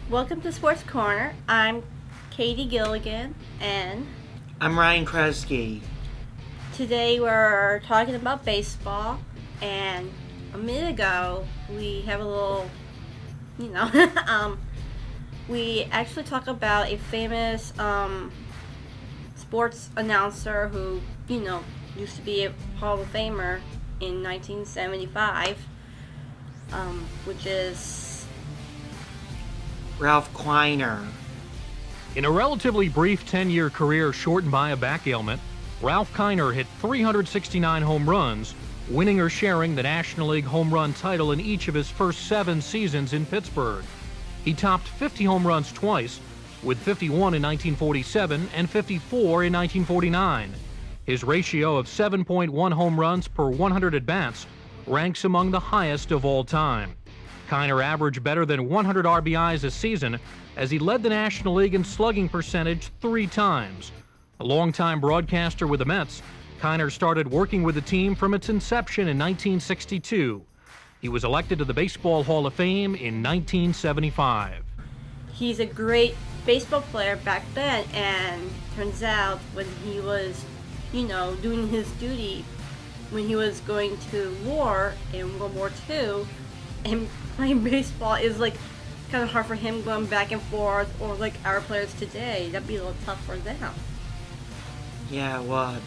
Welcome to Sports Corner. I'm Katie Gilligan, and I'm Ryan Kresge. today we're talking about baseball. And a minute ago, we have a little, we actually talk about a famous sports announcer who, used to be a Hall of Famer in 1975, which is Ralph Kiner. In a relatively brief 10-year career shortened by a back ailment, Ralph Kiner hit 369 home runs, winning or sharing the National League home run title in each of his first 7 seasons in Pittsburgh. He topped 50 home runs twice, with 51 in 1947 and 54 in 1949. His ratio of 7.1 home runs per 100 at-bats ranks among the highest of all time. Kiner averaged better than 100 RBIs a season as he led the National League in slugging percentage 3 times. A longtime broadcaster with the Mets, Kiner started working with the team from its inception in 1962. He was elected to the Baseball Hall of Fame in 1975. he's a great baseball player back then, and turns out when he was, doing his duty, when he was going to war in World War II, and playing baseball is kind of hard for him going back and forth, or like our players today. That'd be a little tough for them. Yeah, it would.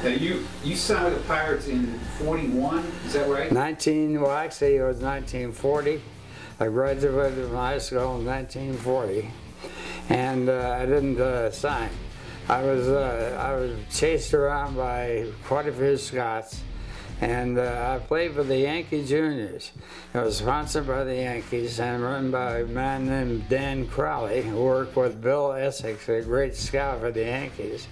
Now you signed with the Pirates in 41, is that right? Well, actually it was 1940. I graduated from high school in 1940, and I didn't sign. I was chased around by quite a few Scots, and I played for the Yankee Juniors. It was sponsored by the Yankees and run by a man named Dan Crowley, who worked with Bill Essex, a great scout for the Yankees.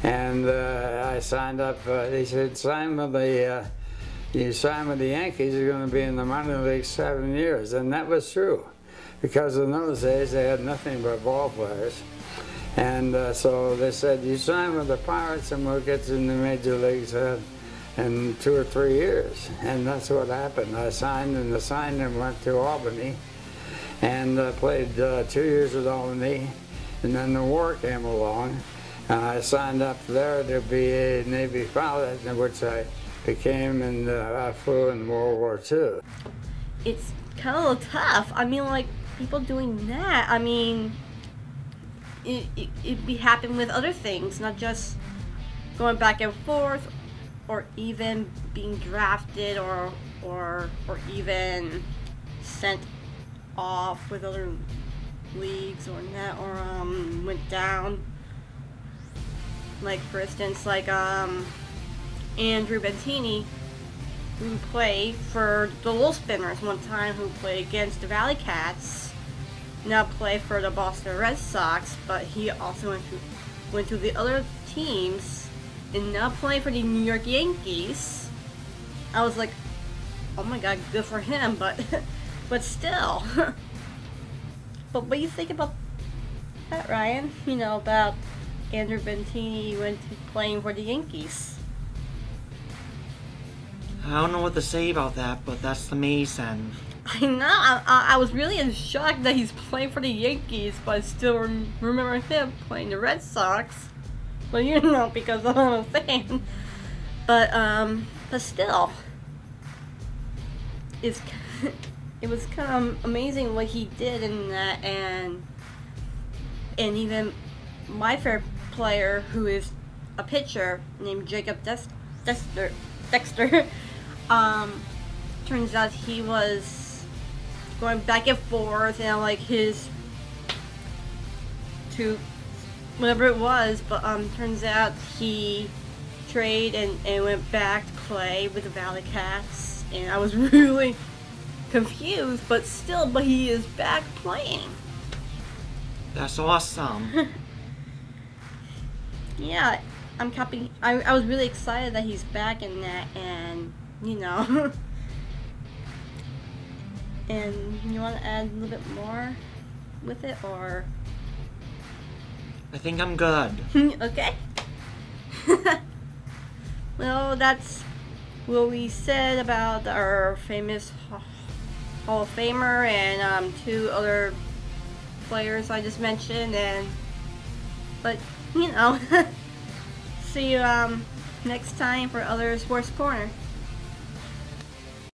And I signed up. They said, you sign with the Yankees, you're going to be in the minor league 7 years. And that was true, because in those days they had nothing but ball players. And so they said, you sign with the Pirates and we'll get you in the major leagues in 2 or 3 years. And that's what happened. I signed, and the signing went to Albany, and played 2 years at Albany. And then the war came along. I signed up there to be a Navy pilot, which I became, and I flew in World War II. It's kind of a little tough. I mean, like, people doing that, I mean, it'd be happening with other things, not just going back and forth, or even being drafted, or even sent off with other leagues, or that, or went down. Like, for instance, Andrew Bettini, who played for the Little Spinners one time, who played against the Valley Cats, now play for the Boston Red Sox, but he also went to the other teams and now play for the New York Yankees. I was like, oh my god, good for him, but still. But what do you think about that, Ryan? About Andrew Bettini went to playing for the Yankees. I don't know what to say about that, but that's amazing. I know. I was really in shock that he's playing for the Yankees, but I still remember him playing the Red Sox. Well, because I'm a fan. But still, it was kind of amazing what he did in that, and even my favorite player, who is a pitcher named Jacob Dexter, turns out he was going back and forth, to whatever it was, but turns out he traded and went back to play with the Valley Cats, and I was really confused, but he is back playing. That's awesome. Yeah, I was really excited that he's back in that, and and you want to add a little bit more with it, or? I think I'm good. Okay. Well, that's what we said about our famous Hall of Famer and 2 other players I just mentioned, but you know, see you next time for other Sports Corner.